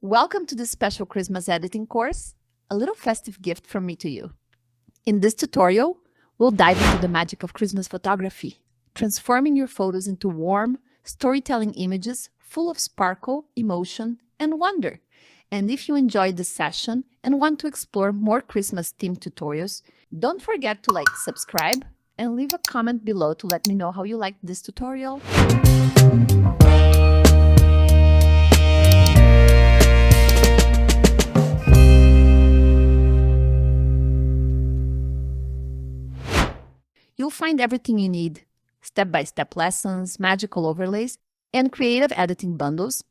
Welcome to this special Christmas editing course, a little festive gift from me to you. In this tutorial, we'll dive into the magic of Christmas photography, transforming your photos into warm, storytelling images full of sparkle, emotion, and wonder. And if you enjoyed this session and want to explore more Christmas-themed tutorials, don't forget to subscribe, and leave a comment below to let me know how you liked this tutorial. You'll find everything you need: step-by-step lessons, magical overlays, and creative editing bundles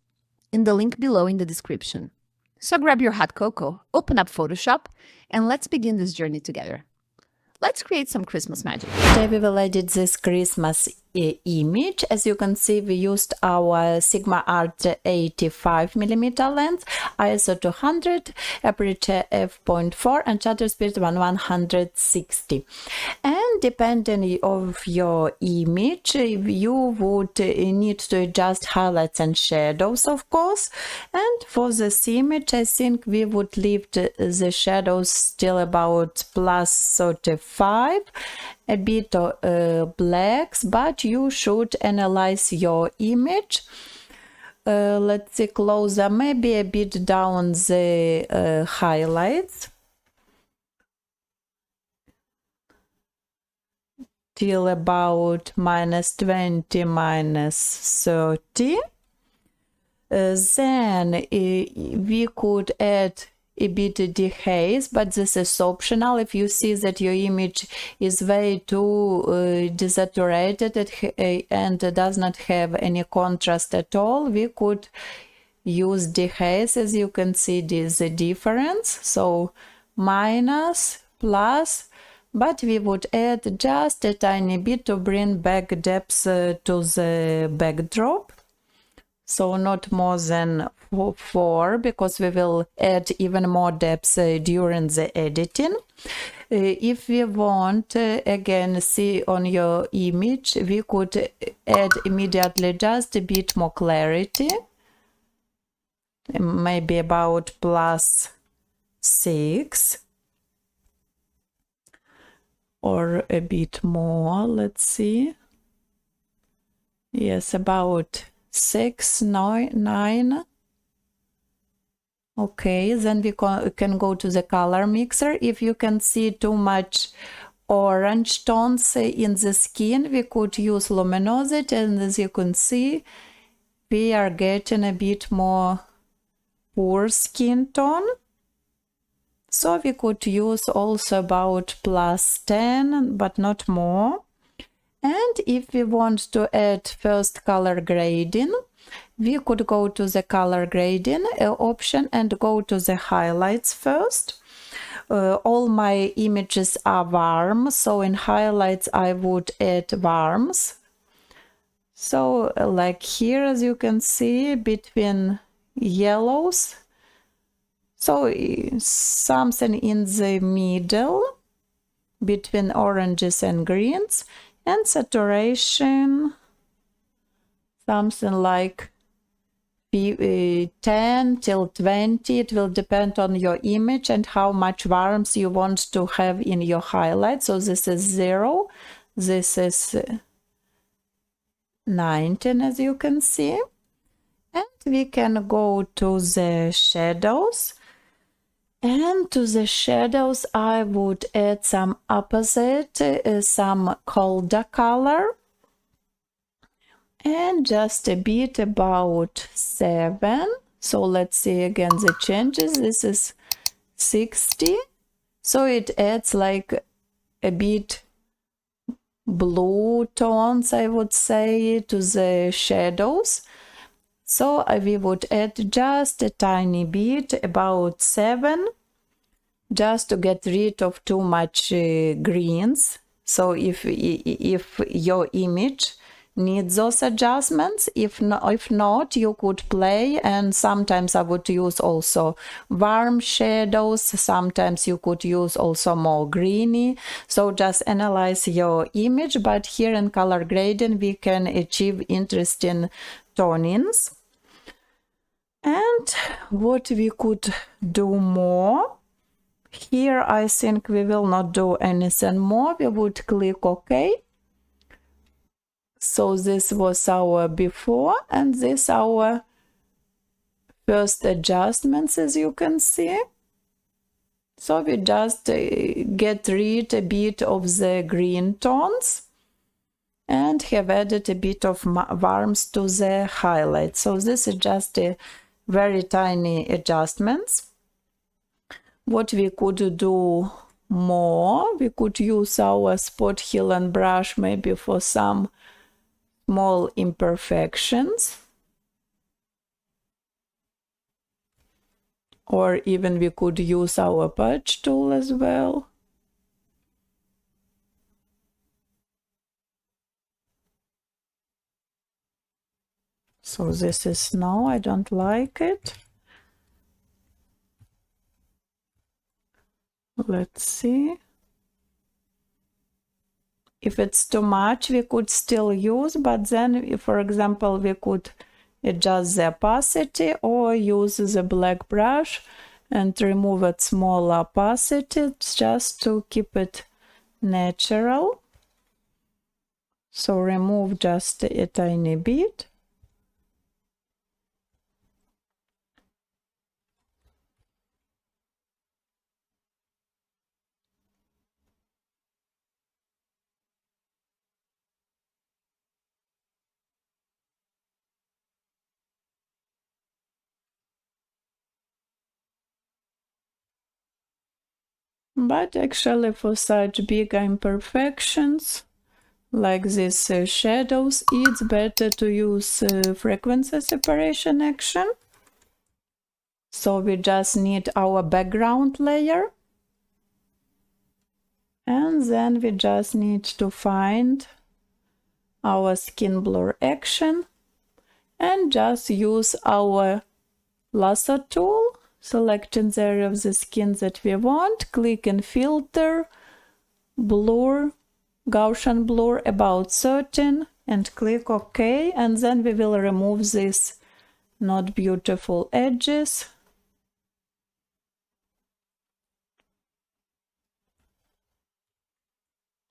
in the link below in the description. So grab your hot cocoa, open up Photoshop, and let's begin this journey together. Let's create some Christmas magic. Today we will edit this Christmas image. As you can see, we used our Sigma Art 85mm lens, ISO 200, aperture f.4 and shutter speed 160. And depending on your image, you would need to adjust highlights and shadows, of course. And for this image, I think we would leave the shadows still about plus 35, a bit of blacks, but you should analyze your image. Let's see closer, maybe a bit down the highlights till about -20, -30. Then we could add a bit of dehaze, but this is optional. If you see that your image is way too desaturated and does not have any contrast at all, we could use dehaze. As you can see, this is the difference. So minus, plus, but we would add just a tiny bit to bring back depth to the backdrop. So not more than 4, because we will add even more depth during the editing. If we want, again, see on your image, we could add immediately just a bit more clarity, maybe about +6 or a bit more. Let's see. Yes, about 6, 9. Okay, then we can go to the color mixer. If you can see too much orange tones in the skin, we could use luminosity, and as you can see, we are getting a bit more poor skin tone. So we could use also about +10, but not more. And if we want to add first color grading, we could go to the color grading option and go to the highlights first. All my images are warm, so in highlights I would add warms. So like here, as you can see, between yellows, so something in the middle between oranges and greens. And saturation, something like 10 till 20. It will depend on your image and how much warmth you want to have in your highlight. So this is 0, this is 19, as you can see. And we can go to the shadows. And to the shadows, I would add some opposite, some colder color. And just a bit about 7. So let's see again the changes. This is 60. So it adds like a bit blue tones, I would say, to the shadows. So we would add just a tiny bit, about 7, just to get rid of too much greens. So if your image needs those adjustments, if not, you could play. And sometimes I would use also warm shadows. Sometimes you could use also more greeny. So just analyze your image. But here in color grading, we can achieve interesting tonings. And what we could do more, here I think we will not do anything more. We would click OK. So this was our before, and this our first adjustments, as you can see. So we just get rid a bit of the green tones and have added a bit of warmth to the highlight. So this is just a very tiny adjustments. What we could do more, we could use our spot heal and brush maybe for some small imperfections. Or even we could use our patch tool as well. So this is no, I don't like it. Let's see. If it's too much, we could still use, but then, if, for example, we could adjust the opacity or use the black brush and remove its small opacity just to keep it natural. So remove just a tiny bit. But actually for such big imperfections like these shadows, it's better to use frequency separation action. So we just need our background layer. And then we just need to find our skin blur action and just use our lasso tool, selecting the area of the skin that we want, click in filter, blur, Gaussian blur about 13 and click OK, and then we will remove these not beautiful edges.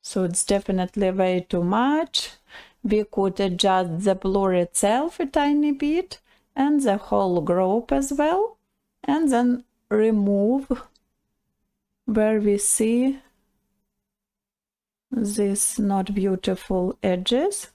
So it's definitely way too much. We could adjust the blur itself a tiny bit and the whole group as well, and then remove where we see these not beautiful edges.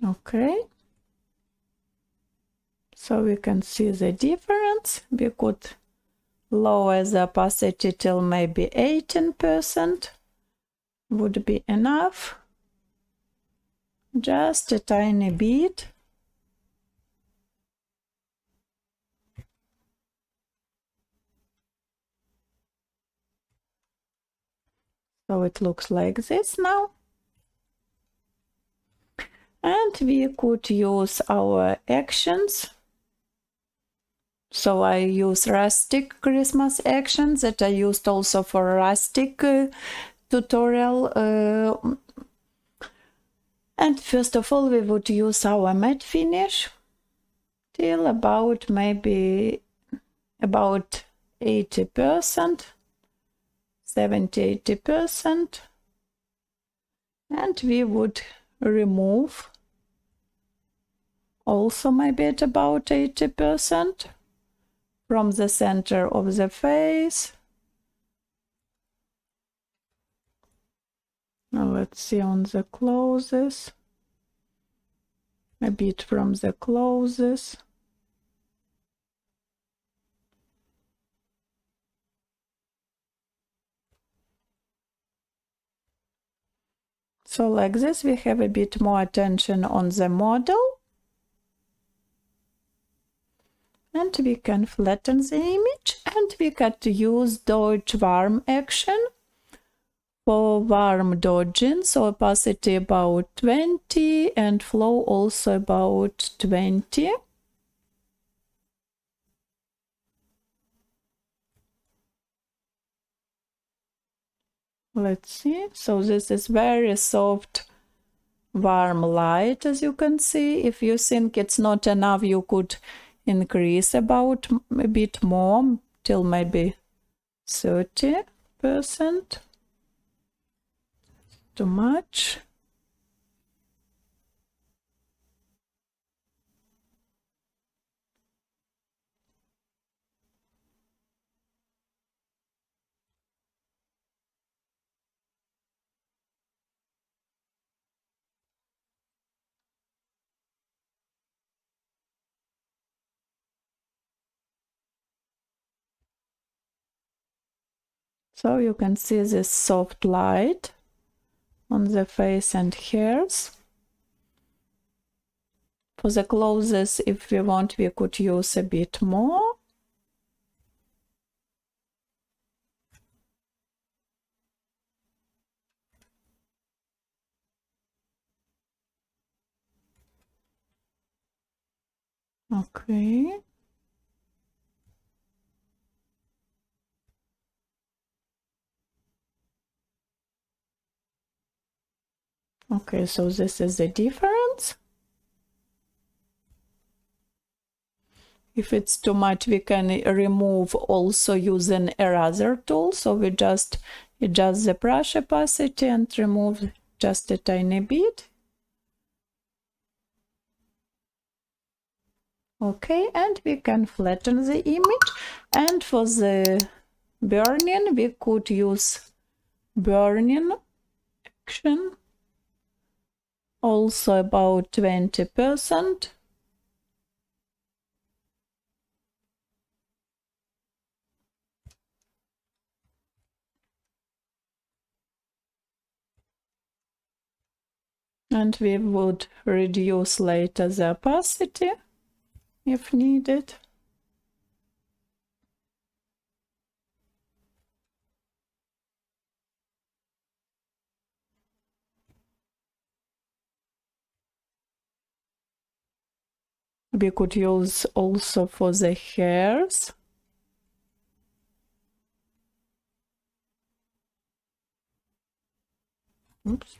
Okay. So we can see the difference. We could lower the opacity till maybe 18%. Would be enough. Just a tiny bit. So it looks like this now. And we could use our actions. So I use rustic Christmas actions that I used also for rustic tutorial. And first of all, we would use our matte finish till about maybe about 80%, 70–80%. And we would remove also maybe at about 80% from the center of the face. Now let's see on the closest, a bit from the closest. So like this, we have a bit more attention on the model. And we can flatten the image, and we can use Deutsch warm action For warm dodging, so opacity about 20 and flow also about 20. Let's see. So this is very soft, warm light, as you can see. If you think it's not enough, you could increase about a bit more till maybe 30%. Too much. So you can see this soft light on the face and hairs. For the clothes, if we want, we could use a bit more. Okay. Okay, so this is the difference. If it's too much, we can remove also using a razor tool. So we just adjust the brush opacity and remove just a tiny bit. Okay, and we can flatten the image. And for the burning, we could use burning action, also about 20%. And we would reduce later the opacity if needed. We could use also for the hairs. Oops.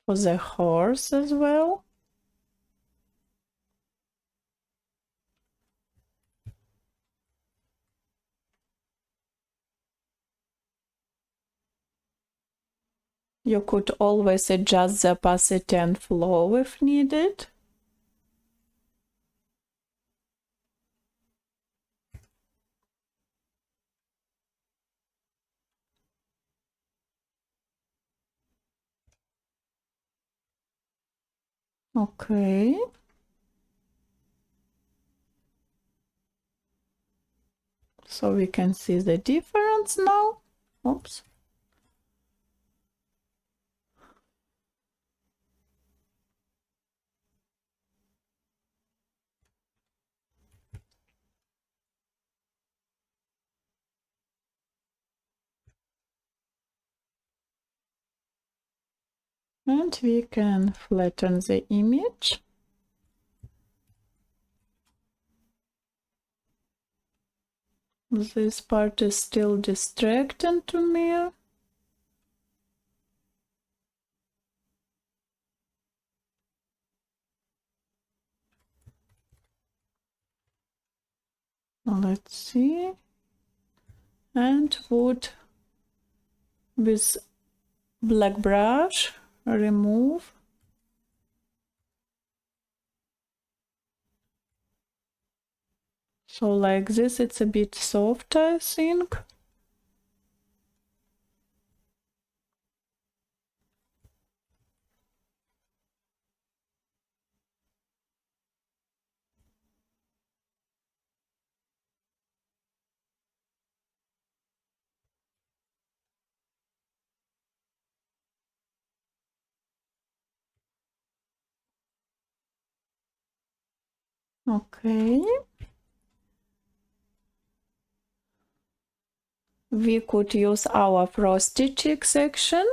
For the horse as well. You could always adjust the opacity and flow if needed. Okay. So we can see the difference now. Oops. And we can flatten the image. This part is still distracting to me. Let's see. And would with black brush remove. So like this, it's a bit soft, I think. Okay. We could use our frosty cheek section.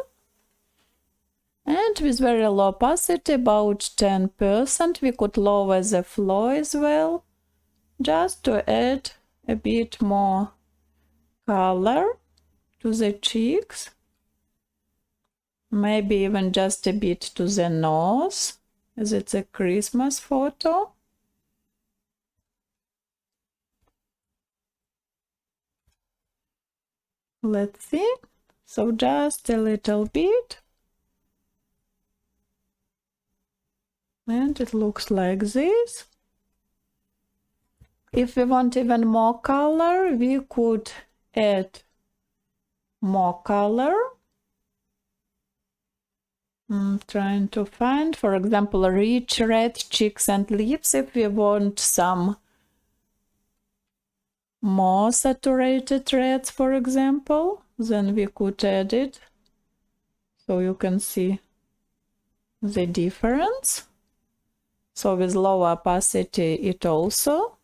And with very low opacity, about 10%, we could lower the flow as well, just to add a bit more color to the cheeks. Maybe even just a bit to the nose, as it's a Christmas photo. Let's see. So just a little bit. And it looks like this. If we want even more color, we could add more color. I'm trying to find, for example, rich red cheeks and lips. If we want some more saturated reds, for example, then we could add it. So you can see the difference. So with low opacity, it also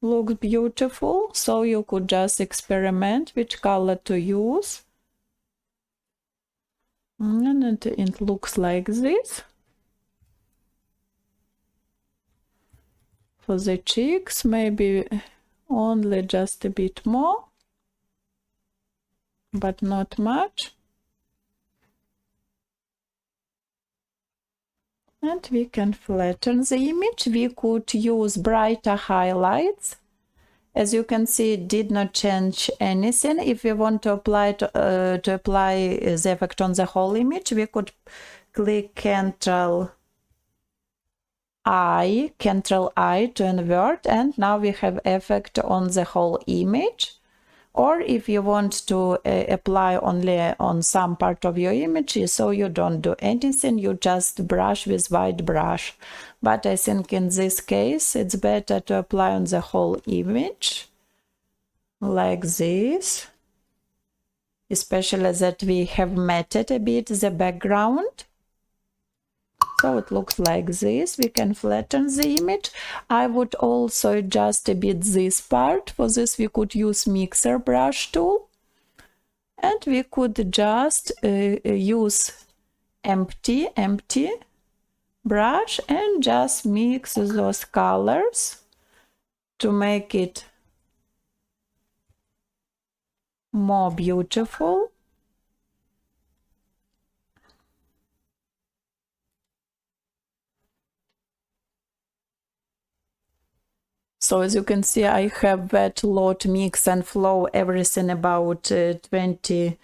looks beautiful. So you could just experiment which color to use. And it looks like this. For the cheeks, maybe only just a bit more, but not much. And we can flatten the image. We could use brighter highlights. As you can see, it did not change anything. If we want to apply the effect on the whole image, we could click Ctrl I to invert, and now we have effect on the whole image. Or if you want to apply only on some part of your image, so you don't do anything, you just brush with white brush. But I think in this case, it's better to apply on the whole image, like this. Especially that we have matted a bit the background. So it looks like this. We can flatten the image. I would also adjust a bit this part. For this we could use mixer brush tool. And we could just use empty brush and just mix those colors to make it more beautiful. So as you can see, I have wet, lot, mix and flow, everything about 20%.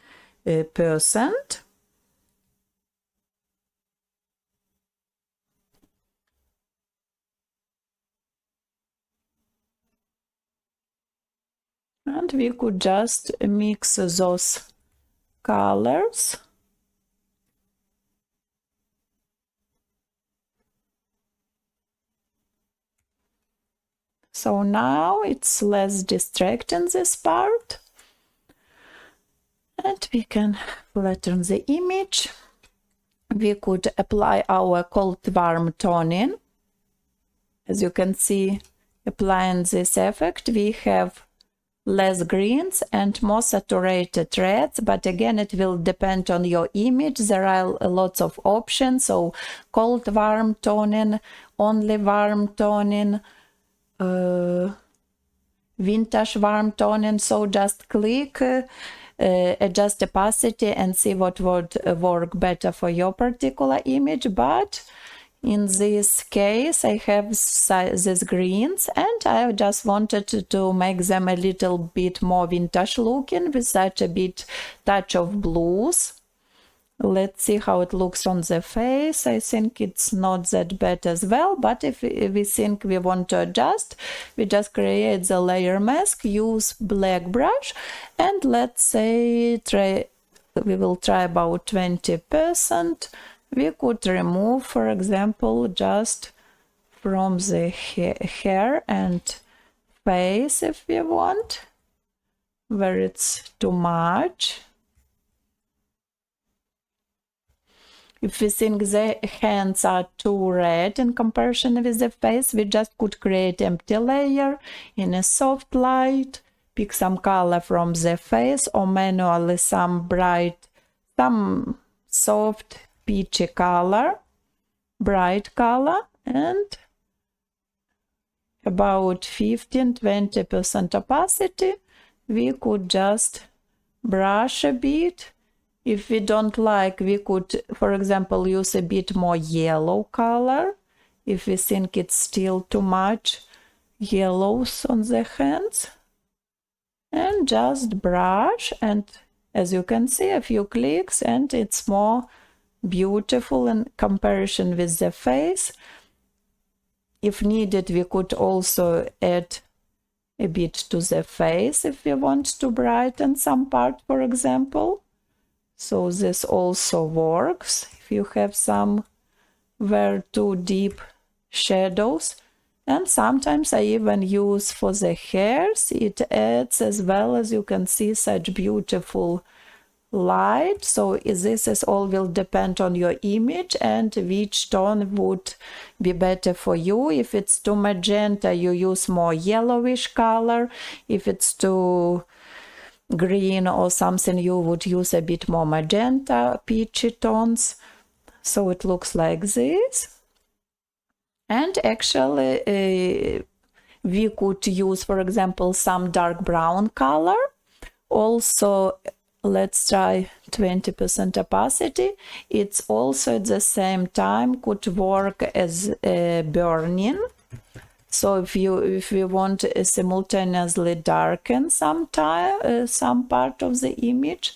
And we could just mix those colors. So now it's less distracting, this part. And we can flatten the image. We could apply our cold warm toning. As you can see, applying this effect, we have less greens and more saturated reds, but again it will depend on your image. There are lots of options, so cold warm toning, only warm toning, vintage warm toning. So just click adjust opacity and see what would work better for your particular image. But in this case I have these greens and I just wanted to make them a little bit more vintage looking with such a bit touch of blues. Let's see how it looks on the face. I think it's not that bad as well, but if we think we want to adjust, we just create the layer mask, use black brush, and let's say we will try about 20%. We could remove, for example, just from the hair and face if we want, where it's too much. If we think the hands are too red in comparison with the face, we just could create empty layer in a soft light, pick some color from the face, or manually some soft peachy color, bright color, and about 15-20% opacity. We could just brush a bit. If we don't like, we could, for example, use a bit more yellow color if we think it's still too much yellows on the hands. And just brush, and as you can see, a few clicks, and it's more beautiful in comparison with the face. If needed, we could also add a bit to the face if we want to brighten some part, for example. So this also works if you have some very too deep shadows. And sometimes I even use for the hairs. It adds as well, as you can see, such beautiful light. So this is all will depend on your image and which tone would be better for you. If it's too magenta, you use more yellowish color. If it's too green or something, you would use a bit more magenta, peachy tones. So it looks like this. And actually we could use, for example, some dark brown color. Also, let's try 20% opacity. It's also at the same time could work as a burning. So if we want to simultaneously darken some part of the image,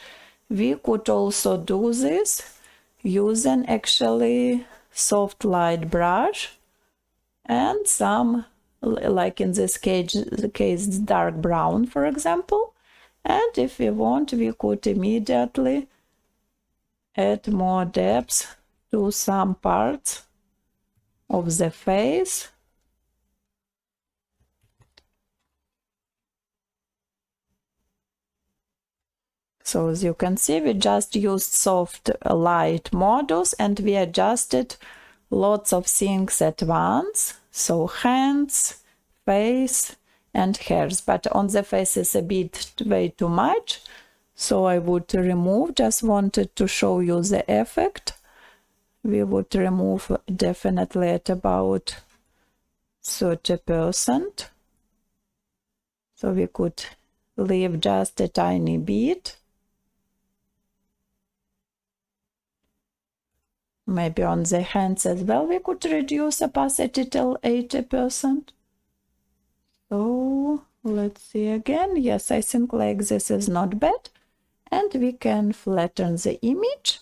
we could also do this using actually soft light brush and some, like in this case dark brown, for example. And if we want, we could immediately add more depth to some parts of the face. So as you can see, we just used soft light modus and we adjusted lots of things at once. So hands, face, and hairs. But on the face is a bit way too much. So I would remove, just wanted to show you the effect. We would remove definitely at about 30%. So we could leave just a tiny bit. Maybe on the hands as well, we could reduce opacity till 80%. So let's see again. Yes, I think like this is not bad. And we can flatten the image.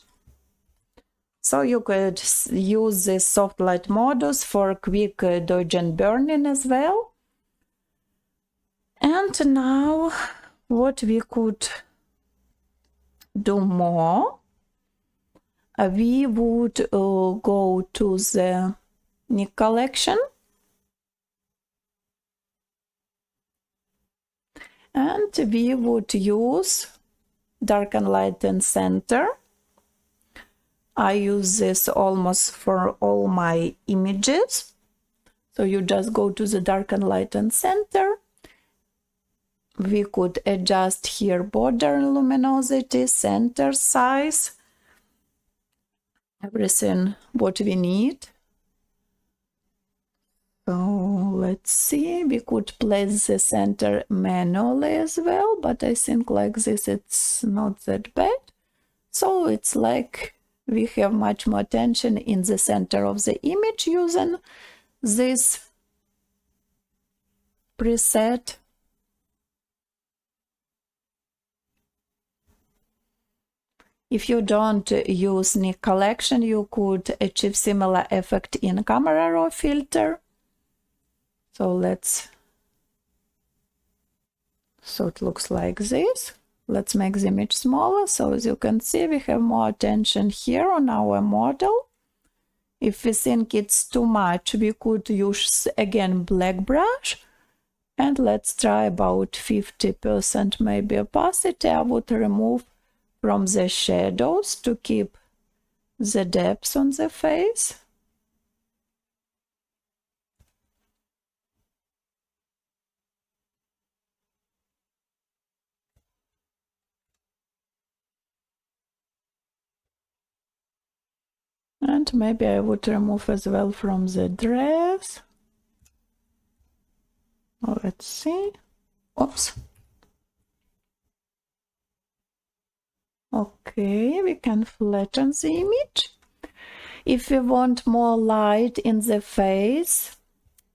So you could use this soft light modus for quick dodge and burning as well. And now what we could do more, we would go to the Nick collection. And we would use darken light and center. I use this almost for all my images. So you just go to the darken light and center. We could adjust here border luminosity, center size, everything what we need. So let's see, we could place the center manually as well, but I think like this it's not that bad. So it's like we have much more tension in the center of the image using this preset. If you don't use Nick collection, you could achieve similar effect in camera raw filter. So it looks like this. Let's make the image smaller. So as you can see, we have more attention here on our model. If we think it's too much, we could use again black brush. And let's try about 50% maybe opacity. I would remove from the shadows to keep the depth on the face. And maybe I would remove as well from the dress. Let's see. Oops. Okay, we can flatten the image. If we want more light in the face,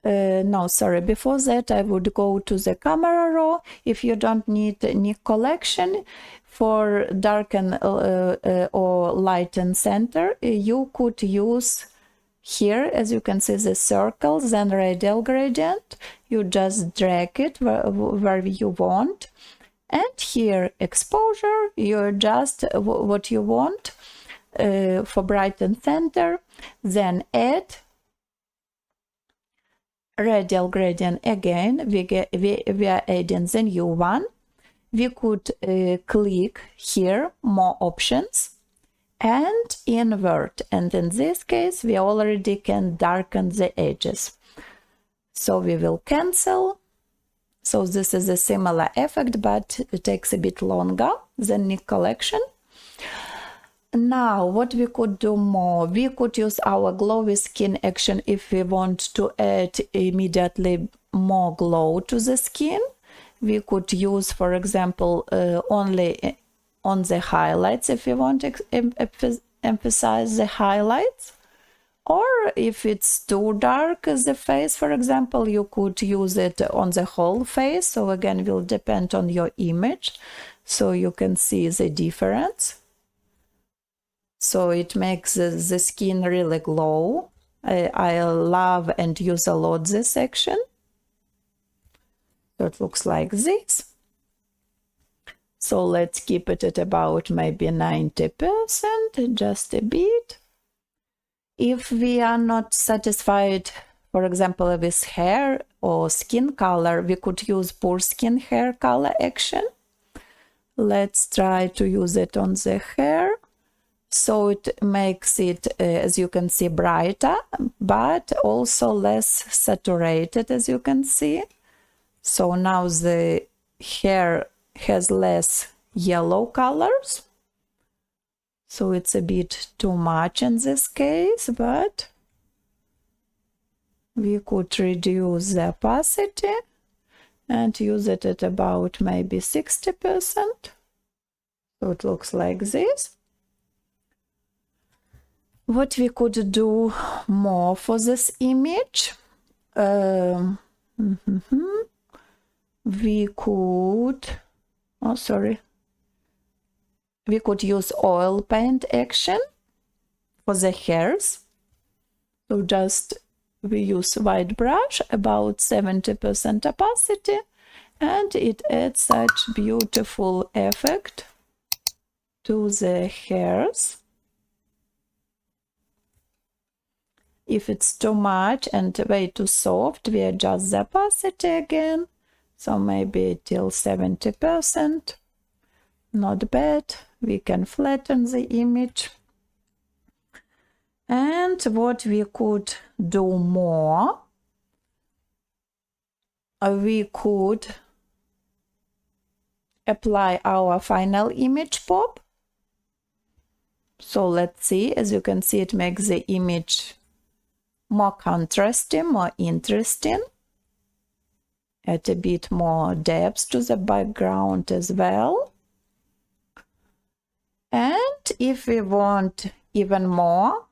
no, sorry, before that I would go to the camera raw. If you don't need any collection for darken or lighten center, you could use here, as you can see, the circle, then radial gradient. You just drag it where you want. And here, exposure, you adjust what you want for brighten center. Then add radial gradient again. We are adding the new one. We could click here, more options, and invert. And in this case, we already can darken the edges. So we will cancel. So this is a similar effect, but it takes a bit longer than Nick collection. Now, what we could do more, we could use our glowy skin action if we want to add immediately more glow to the skin. We could use, for example, only on the highlights if we want to emphasize the highlights. Or if it's too dark the face, for example, you could use it on the whole face. So again, will depend on your image, so you can see the difference. So it makes the skin really glow. I love and use a lot this section. So it looks like this. So let's keep it at about maybe 90%, just a bit. If we are not satisfied, for example, with hair or skin color, we could use poor skin hair color action. Let's try to use it on the hair. So it makes it, as you can see, brighter, but also less saturated, as you can see. So now the hair has less yellow colors. So it's a bit too much in this case, but we could reduce the opacity and use it at about maybe 60%. So it looks like this. What we could do more for this image? We could, we could use oil paint action for the hairs. So just we use white brush, about 70% opacity, and it adds such beautiful effect to the hairs. If it's too much and way too soft, we adjust the opacity again. So maybe till 70%. Not bad. We can flatten the image. And what we could do more, we could apply our final image pop. So let's see, as you can see, it makes the image more contrasting, more interesting. Add a bit more depth to the background as well. And if we want even more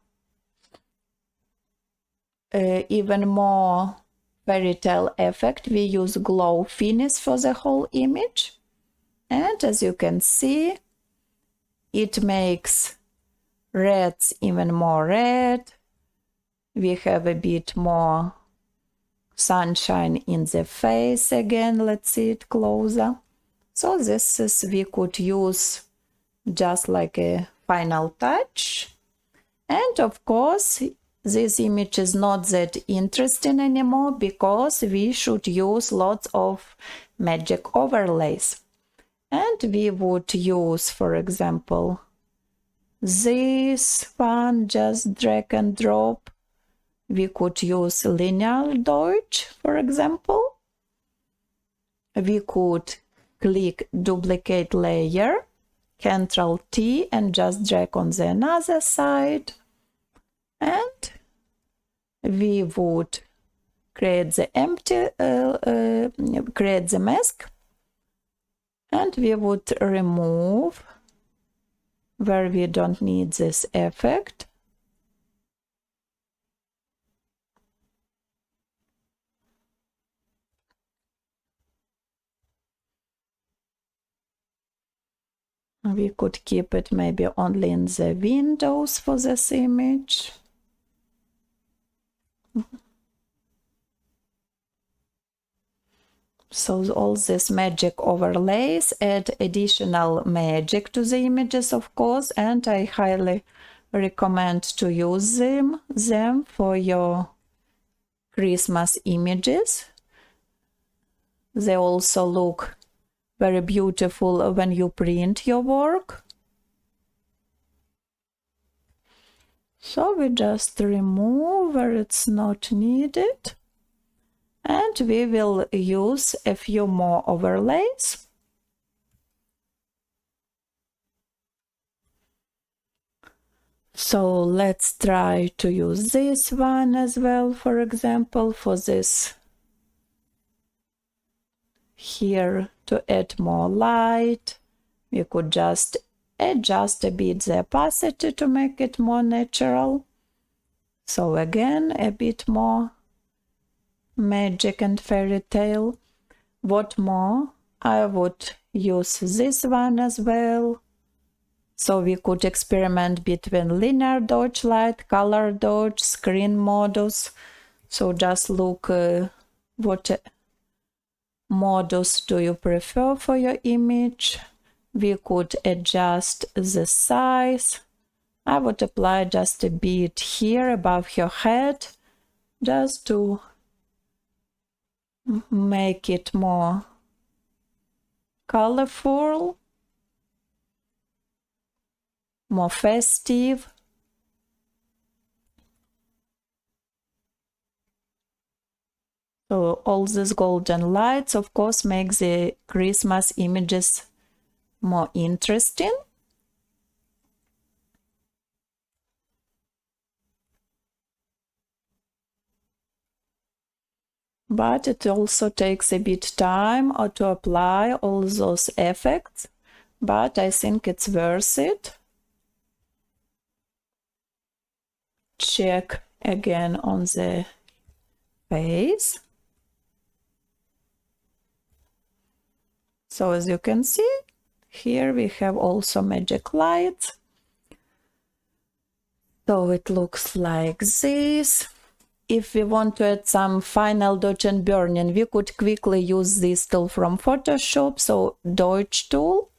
fairy tale effect, we use glow finish for the whole image. And as you can see, it makes reds even more red. We have a bit more sunshine in the face again. Let's see it closer. So this is, we could use just like a final touch. And of course, this image is not that interesting anymore because we should use lots of magic overlays. And we would use, for example, this one, just drag and drop. We could use linear Deutsch, for example. We could click duplicate layer, Ctrl T, and just drag on the another side. And we would create the create the mask, and we would remove where we don't need this effect. We could keep it maybe only in the windows for this image. So all these magic overlays add additional magic to the images, of course, and I highly recommend to use them for your Christmas images. They also look very beautiful when you print your work. So we just remove where it's not needed, and we will use a few more overlays. So let's try to use this one as well, for example, for this here to add more light. We could just adjust a bit the opacity to make it more natural. So again, a bit more magic and fairy tale. What more? I would use this one as well. So we could experiment between linear Dodge light, color Dodge, screen modus. So just look what modus do you prefer for your image. We could adjust the size. I would apply just a bit here above your head, just to make it more colorful, more festive. So all these golden lights, of course, make the Christmas images more interesting. But it also takes a bit time to apply all those effects, but I think it's worth it. Check again on the face. So as you can see, here we have also magic lights. So it looks like this. If we want to add some final dodge and burning, we could quickly use this tool from Photoshop. So Dodge tool,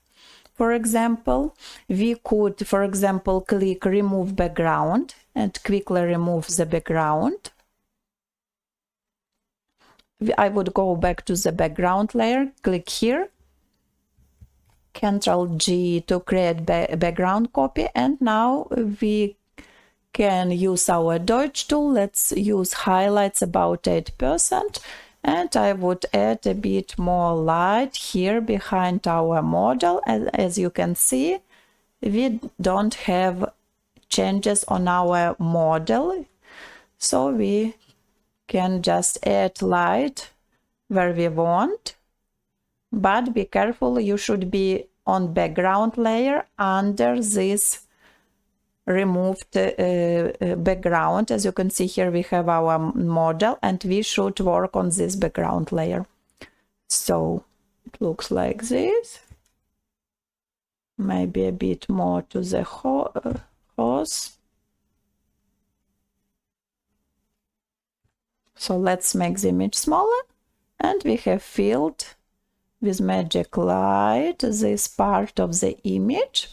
for example, we could, for example, click remove background and quickly remove the background. I would go back to the background layer, click here, Ctrl G to create background copy, and now we can use our Dodge tool. Let's use highlights about 8%, and I would add a bit more light here behind our model. As you can see, we don't have changes on our model, so we can just add light where we want. But be careful, you should be on background layer under this removed background. As you can see here, we have our model, and we should work on this background layer. So it looks like this. Maybe a bit more to the horse. So let's make the image smaller, and we have filled with magic light this part of the image.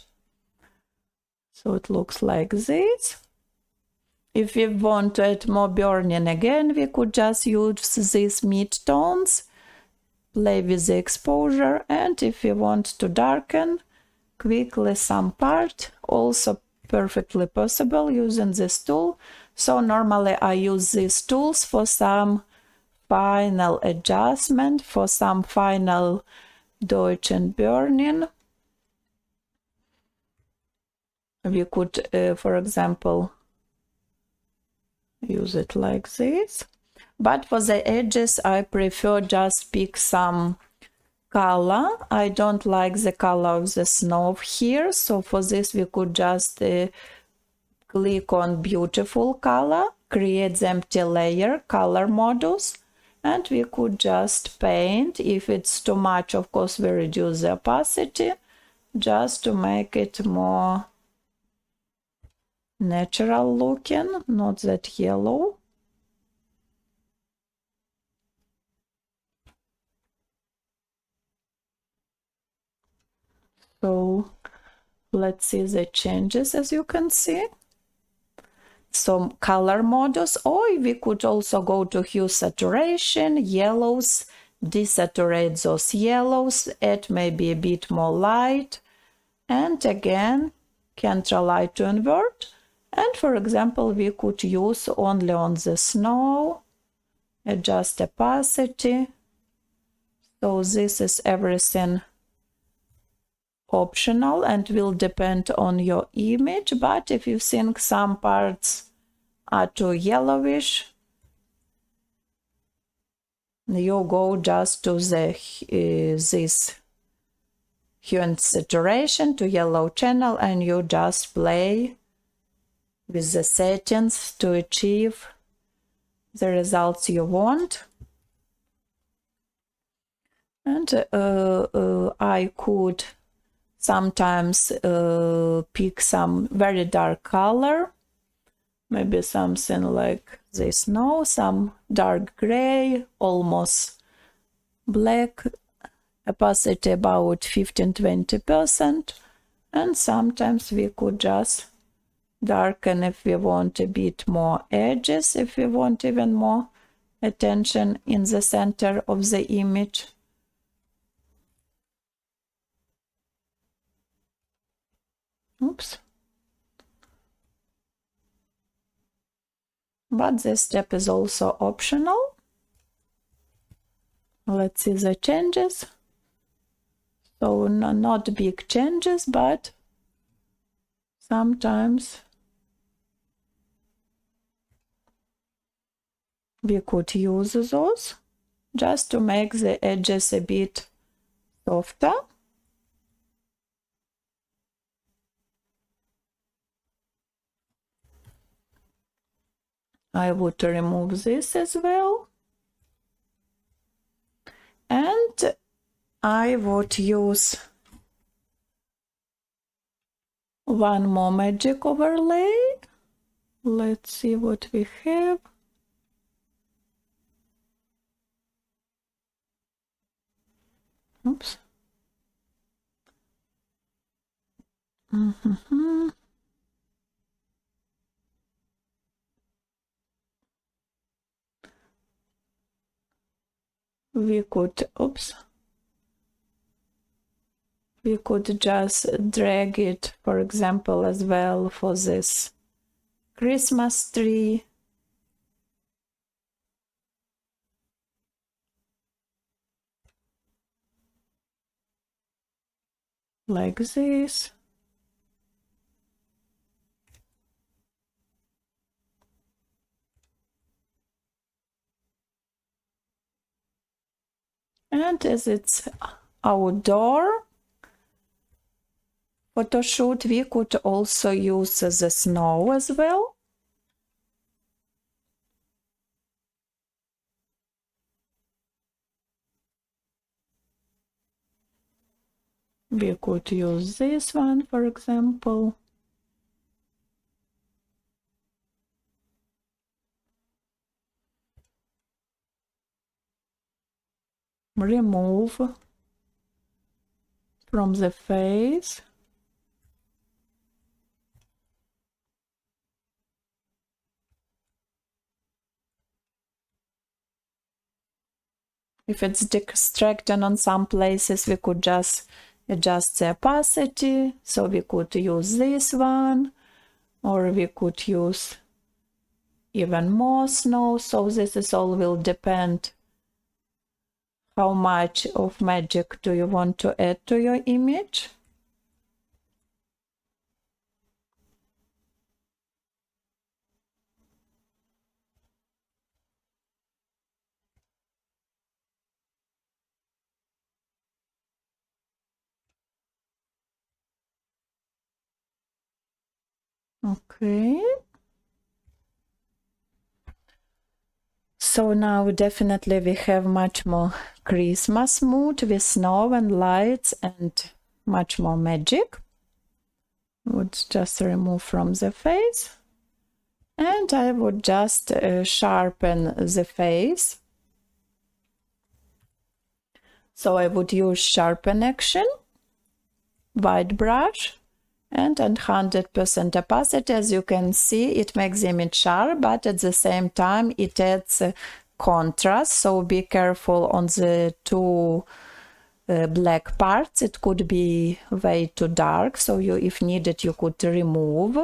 So it looks like this. If we want to add more burning again, we could just use these mid-tones, play with the exposure, and if we want to darken quickly some part, also perfectly possible using this tool. So normally I use these tools for some final adjustment, for some final dodge and burning. We could, for example, use it like this. But for the edges, I prefer just pick some color. I don't like the color of the snow here, so for this we could just click on beautiful color, create the empty layer, color modus, and we could just paint. If it's too much, of course, we reduce the opacity just to make it more natural looking, not that yellow. So let's see the changes, as you can see. Some color modus, or we could also go to hue saturation, yellows, desaturate those yellows, add maybe a bit more light, and again Ctrl I to invert. And for example, we could use only on the snow, adjust opacity. So this is everything optional and will depend on your image, but if you think some parts are too yellowish, you go just to the this hue and saturation, to yellow channel, and you just play with the settings to achieve the results you want. And I could sometimes pick some very dark color, maybe something like this snow, some dark gray, almost black, opacity about 15–20%, and sometimes we could just darken if we want a bit more edges, if we want even more attention in the center of the image. Oops. But this step is also optional. Let's see the changes. So not big changes, but sometimes we could use those just to make the edges a bit softer. I would remove this as well. And I would use one more magic overlay. Let's see what we have. Oops. We could, we could just drag it, for example, as well for this Christmas tree. Like this. And as it's outdoor photo shoot, we could also use the snow as well. We could use this one, for example. Remove from the face. If it's distracting on some places, we could just adjust the opacity. So we could use this one. or we could use even more snow. So this is all will depend how much of magic do you want to add to your image. Okay. So now definitely we have much more Christmas mood with snow and lights and much more magic. Would just remove from the face. And I would just sharpen the face. So I would use sharpen action, white brush, and 100% opacity. As you can see, it makes the image sharp, but at the same time it adds contrast. So be careful on the two black parts. It could be way too dark, so you, if needed, you could remove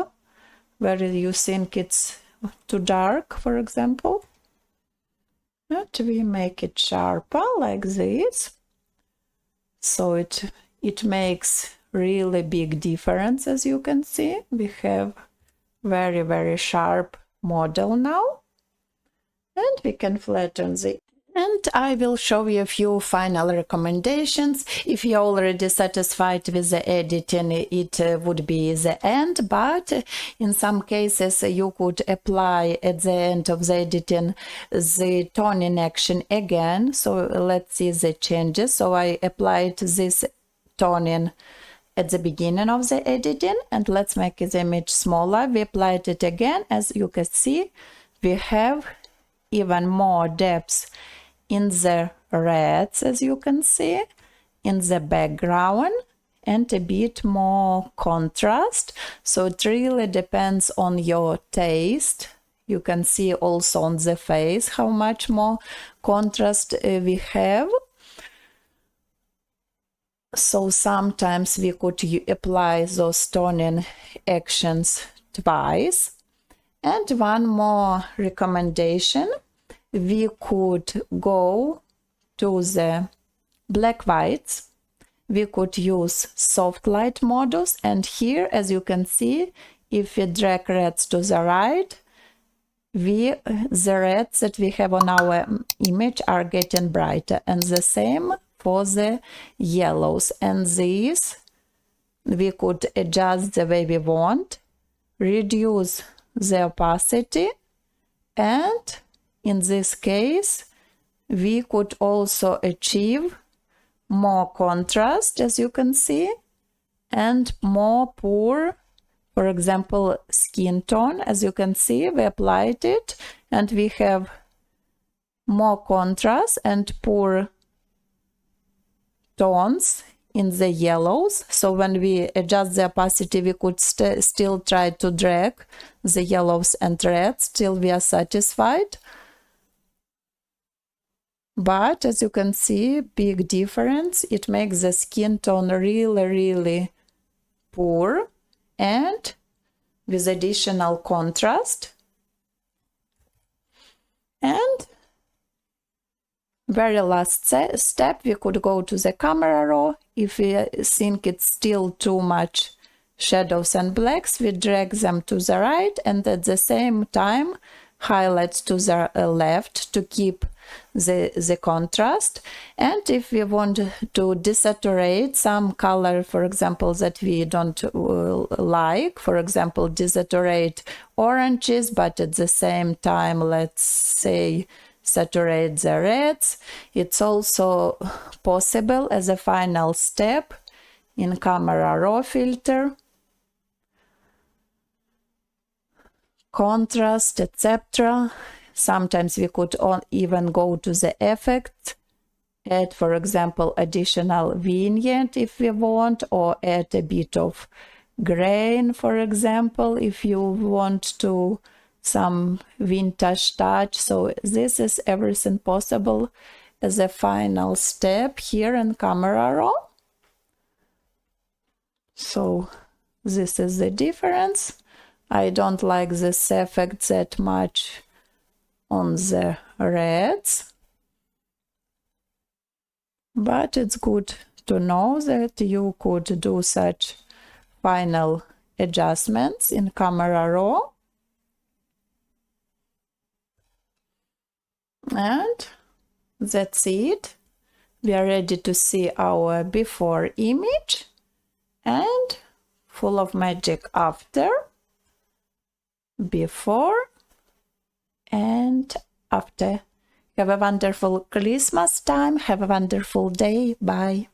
where you think it's too dark, for example. And we make it sharper like this. So it makes really big difference. As you can see, we have very sharp model now, and we can flatten the. And I will show you a few final recommendations. If you're already satisfied with the editing, it would be the end, but in some cases you could apply at the end of the editing the toning action again. So let's see the changes. So I applied this toning at the beginning of the editing, and let's make the image smaller. We applied it again. As you can see, we have even more depth in the reds, as you can see, in the background, and a bit more contrast. So it really depends on your taste. You can see also on the face how much more contrast we have. So sometimes we could apply those toning actions twice. And one more recommendation, we could go to the black whites. We could use soft light modus, and here, as you can see, if we drag reds to the right, the reds that we have on our image are getting brighter, and the same for the yellows. And these we could adjust the way we want, reduce the opacity, and in this case we could also achieve more contrast, as you can see, and more pure, for example, skin tone. As you can see, we applied it and we have more contrast and pure tones in the yellows. So when we adjust the opacity, we could still try to drag the yellows and reds till we are satisfied. But as you can see, big difference. It makes the skin tone really poor and with additional contrast. And very last step, we could go to the camera raw. If we think it's still too much shadows and blacks, we drag them to the right, and at the same time highlights to the left to keep the contrast. And if we want to desaturate some color, for example, that we don't like, for example, desaturate oranges, but at the same time, let's say, saturate the reds, it's also possible as a final step in camera raw filter, contrast, etc. Sometimes we could even go to the effect, add, for example, additional vignette if we want, or add a bit of grain, for example, if you want to some vintage touch. So this is everything possible as a final step here in camera raw. So this is the difference. I don't like this effect that much on the reds, but it's good to know that you could do such final adjustments in Camera Raw. And that's it. We are ready to see our before image and full of magic after, before and after. Have a wonderful Christmas time. Have a wonderful day. Bye.